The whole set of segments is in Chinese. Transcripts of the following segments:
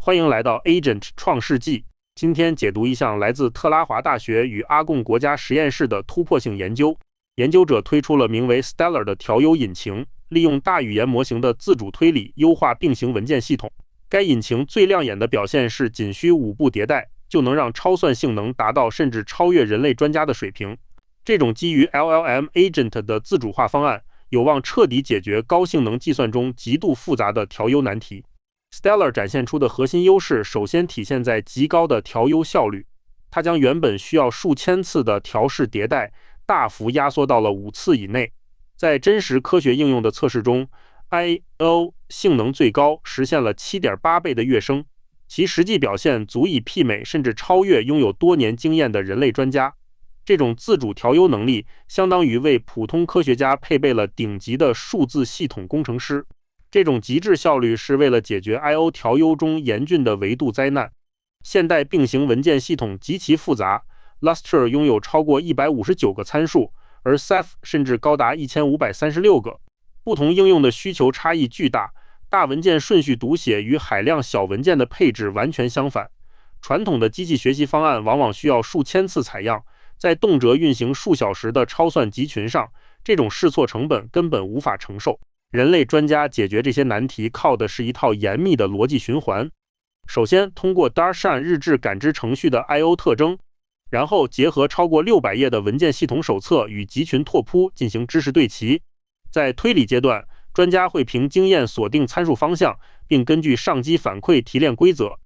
欢迎来到 Agent 创世纪。今天解读一项来自特拉华大学与阿贡国家实验室的突破性研究。研究者推出了名为 Stellar 的调优引擎，利用大语言模型的自主推理优化并行文件系统。该引擎最亮眼的表现是，仅需5步迭代就能让超算性能达到甚至超越人类专家的水平。这种基于 LLM Agent 的自主化方案，有望彻底解决高性能计算中极度复杂的调优难题。Stellar 展现出的核心优势，首先体现在极高的调优效率。它将原本需要数千次的调试迭代，大幅压缩到了5次以内。在真实科学应用的测试中 ，I/O 性能最高，实现了 7.8 倍的跃升，其实际表现足以媲美甚至超越拥有多年经验的人类专家。这种自主调优能力，相当于为普通科学家配备了顶级的数字系统工程师。这种极致效率是为了解决 I/O 调优中严峻的维度灾难。现代并行文件系统极其复杂 ，Lustre 拥有超过159个参数，而 Ceph 甚至高达1536个。不同应用的需求差异巨大，大文件顺序读写与海量小文件的配置完全相反。传统的机器学习方案往往需要数千次采样，在动辄运行数小时的超算集群上，这种试错成本根本无法承受。人类专家解决这些难题靠的是一套严密的逻辑循环。首先，通过 Darshan 日志感知程序的 I/O 特征，然后结合超过600页的文件系统手册与集群拓扑进行知识对齐。在推理阶段，专家会凭经验锁定参数方向，并根据上机反馈提炼规则。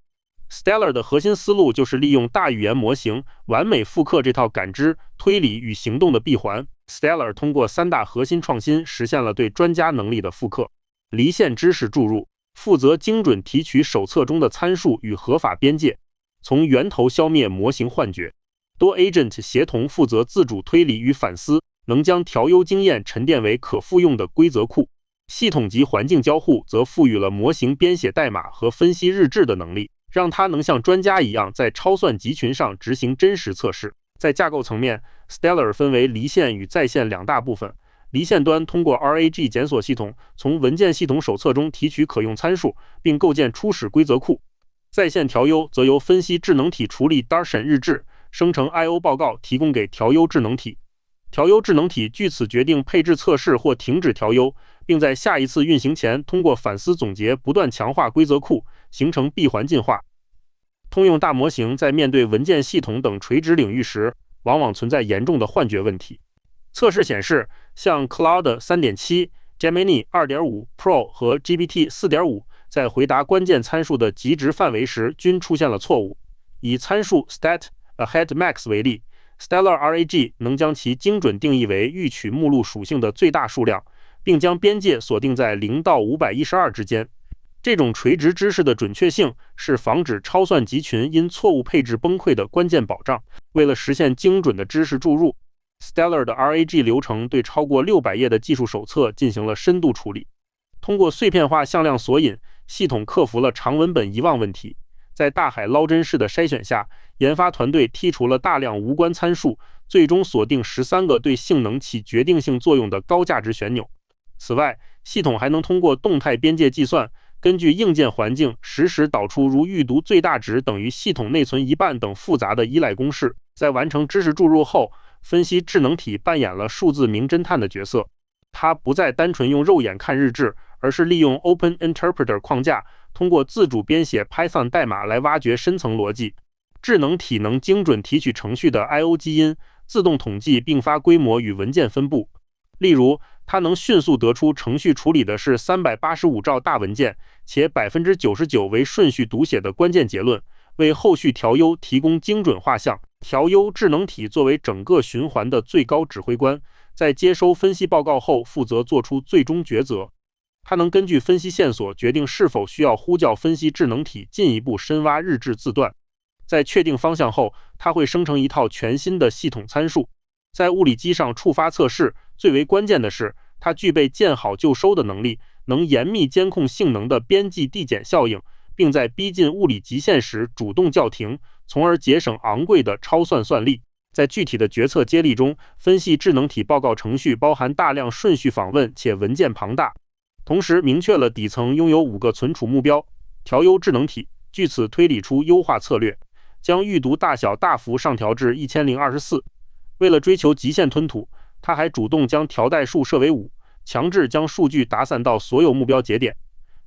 Stellar 的核心思路就是利用大语言模型完美复刻这套感知、推理与行动的闭环。Stellar 通过3大核心创新实现了对专家能力的复刻。离线知识注入，负责精准提取手册中的参数与合法边界，从源头消灭模型幻觉。多 Agent 协同负责自主推理与反思，能将调优经验沉淀为可复用的规则库。系统级环境交互则赋予了模型编写代码和分析日志的能力，让它能像专家一样在超算集群上执行真实测试。在架构层面 ，Stellar 分为离线与在线2大部分。离线端通过 RAG 检索系统从文件系统手册中提取可用参数，并构建初始规则库。在线调优则由分析智能体处理 Darshan 日志，生成 I/O 报告提供给调优智能体。调优智能体据此决定配置测试或停止调优，并在下一次运行前通过反思总结不断强化规则库，形成闭环进化。通用大模型在面对文件系统等垂直领域时，往往存在严重的幻觉问题。测试显示，像 Claude 3.7、Gemini 2.5 Pro 和 GPT 4.5在回答关键参数的极值范围时均出现了错误。以参数 stat ahead max 为例， Stellar RAG 能将其精准定义为预取目录属性的最大数量，并将边界锁定在0到512之间。这种垂直知识的准确性是防止超算集群因错误配置崩溃的关键保障。为了实现精准的知识注入， Stellar 的 RAG 流程对超过600页的技术手册进行了深度处理。通过碎片化向量索引，系统克服了长文本遗忘问题。在大海捞针式的筛选下，研发团队剔除了大量无关参数，最终锁定13个对性能起决定性作用的高价值旋钮。此外，系统还能通过动态边界计算，根据硬件环境实时导出如预读最大值等于系统内存1半等复杂的依赖公式。在完成知识注入后，分析智能体扮演了数字名侦探的角色。它不再单纯用肉眼看日志，而是利用 Open Interpreter 框架，通过自主编写 Python 代码来挖掘深层逻辑。智能体能精准提取程序的 I/O 基因，自动统计并发规模与文件分布。例如，它能迅速得出程序处理的是385兆大文件，且 99% 为顺序读写的关键结论，为后续调优提供精准画像。调优智能体作为整个循环的最高指挥官，在接收分析报告后负责做出最终抉择。它能根据分析线索决定是否需要呼叫分析智能体进一步深挖日志字段。在确定方向后，它会生成一套全新的系统参数。在物理机上触发测试，最为关键的是，它具备见好就收的能力，能严密监控性能的边际递减效应，并在逼近物理极限时主动叫停，从而节省昂贵的超算算力。在具体的决策接力中，分析智能体报告程序包含大量顺序访问且文件庞大，同时明确了底层拥有5个存储目标：调优智能体、据此推理出优化策略，将预读大小大幅上调至1024。为了追求极限吞吐，他还主动将调代数设为5，强制将数据打散到所有目标节点。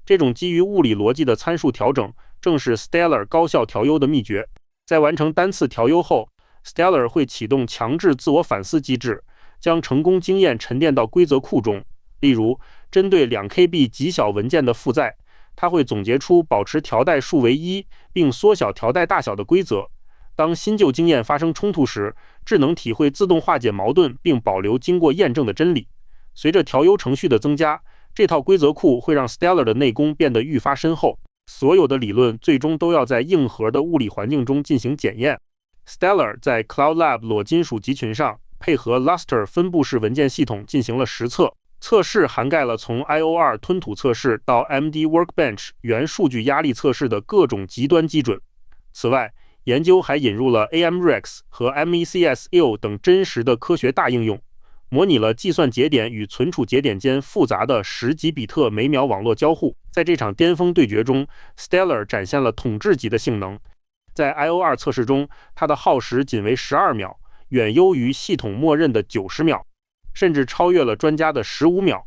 这种基于物理逻辑的参数调整，正是 Stellar 高效调优的秘诀。在完成单次调优后， Stellar 会启动强制自我反思机制，将成功经验沉淀到规则库中。例如，针对2KB 极小文件的负载，它会总结出保持调代数为1，并缩小调代大小的规则。当新旧经验发生冲突时，智能体会自动化解矛盾，并保留经过验证的真理。随着调优程序的增加，这套规则库会让 Stellar 的内功变得愈发深厚。所有的理论最终都要在硬核的物理环境中进行检验。Stellar 在 Cloud Lab 裸金属集群上配合 Lustre 分布式文件系统进行了实测，测试涵盖了从 IOR 吞吐测试到 MD Workbench 原数据压力测试的各种极端基准。此外，研究还引入了 AMRex 和 MECS-IO 等真实的科学大应用，模拟了计算节点与存储节点间复杂的10几比特每秒网络交互。在这场巅峰对决中， Stellar 展现了统治级的性能。在 IOR 测试中，它的耗时仅为12秒，远优于系统默认的90秒，甚至超越了专家的15秒。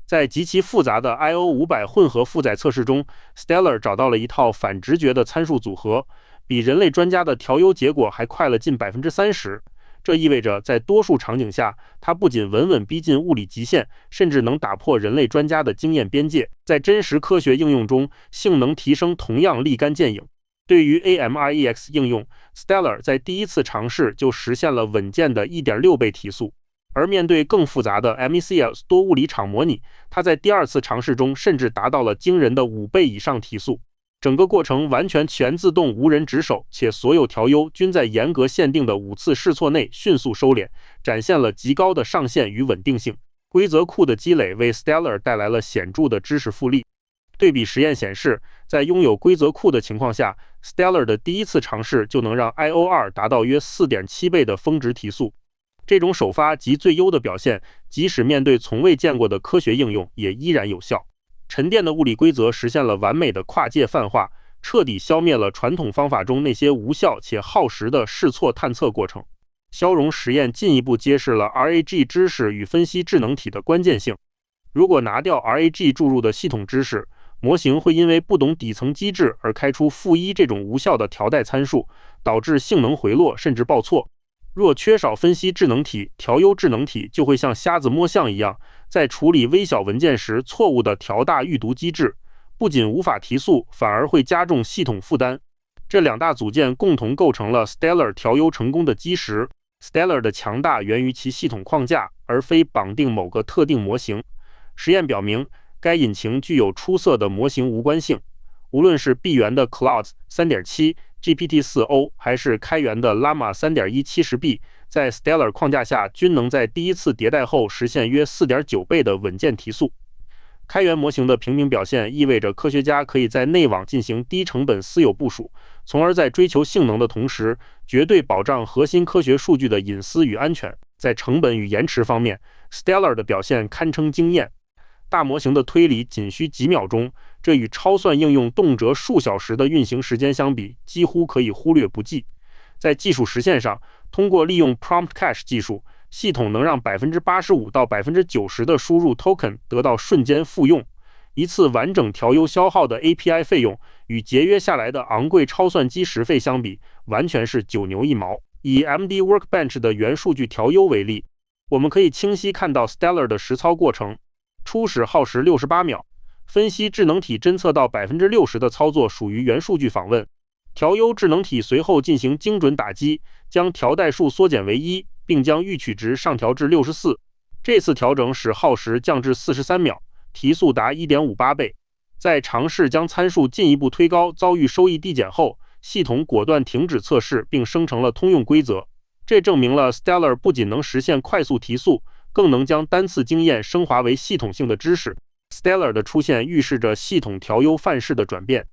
在极其复杂的 IO500 混合负载测试中， Stellar 找到了一套反直觉的参数组合，比人类专家的调优结果还快了近 30%。 这意味着在多数场景下，它不仅稳稳逼近物理极限，甚至能打破人类专家的经验边界。在真实科学应用中，性能提升同样立竿见影。对于 AMRex 应用， Stellar 在第一次尝试就实现了稳健的 1.6 倍提速。而面对更复杂的 MECS 多物理场模拟，它在第二次尝试中甚至达到了惊人的5倍以上提速。整个过程完全全自动无人值守，且所有调优均在严格限定的5次试错内迅速收敛，展现了极高的上限与稳定性。规则库的积累为 Stellar 带来了显著的知识复利。对比实验显示，在拥有规则库的情况下， Stellar 的第一次尝试就能让 IOR 达到约 4.7 倍的峰值提速。这种首发及最优的表现，即使面对从未见过的科学应用，也依然有效。沉淀的物理规则实现了完美的跨界泛化，彻底消灭了传统方法中那些无效且耗时的试错探测过程。消融实验进一步揭示了 RAG 知识与分析智能体的关键性。如果拿掉 RAG 注入的系统知识，模型会因为不懂底层机制而开出-1这种无效的调代参数，导致性能回落甚至报错。若缺少分析智能体，调优智能体就会像瞎子摸象一样，在处理微小文件时错误的调大预读机制，不仅无法提速，反而会加重系统负担。这两大组件共同构成了 Stellar 调优成功的基石。Stellar 的强大源于其系统框架，而非绑定某个特定模型。实验表明，该引擎具有出色的模型无关性。无论是闭源的 Claude 3.7、GPT-4o 还是开源的 Llama 3.1 70B， 在 Stellar 框架下均能在第一次迭代后实现约 4.9 倍的稳健提速。开源模型的平民表现意味着科学家可以在内网进行低成本私有部署，从而在追求性能的同时，绝对保障核心科学数据的隐私与安全。在成本与延迟方面， Stellar 的表现堪称惊艳。大模型的推理仅需几秒钟，这与超算应用动辄数小时的运行时间相比，几乎可以忽略不计。在技术实现上，通过利用 Prompt Cache 技术，系统能让 85% 到 90% 的输入 token 得到瞬间复用。一次完整调优消耗的 API 费用与节约下来的昂贵超算机时费相比，完全是九牛一毛。以 MD Workbench 的原数据调优为例，我们可以清晰看到 Stellar 的实操过程。初始耗时68秒，分析智能体侦测到 60% 的操作属于原数据访问。调优智能体随后进行精准打击，将调代数缩减为1，并将预取值上调至64。这次调整使耗时降至43秒，提速达 1.58 倍。在尝试将参数进一步推高遭遇收益递减后，系统果断停止测试并生成了通用规则。这证明了 Stellar 不仅能实现快速提速，更能将单次经验升华为系统性的知识。Stellar 的出现预示着系统调优范式的转变，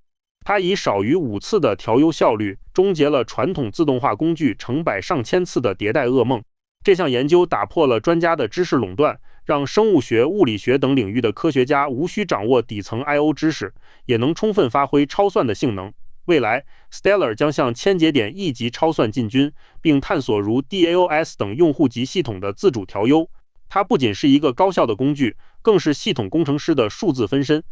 它以少于5次的调优效率，终结了传统自动化工具成百上千次的迭代噩梦。这项研究打破了专家的知识垄断，让生物学、物理学等领域的科学家无需掌握底层 I/O 知识，也能充分发挥超算的性能。未来 Stellar 将向千节点一级超算进军，并探索如 DAoS 等用户级系统的自主调优。它不仅是一个高效的工具，更是系统工程师的数字分身。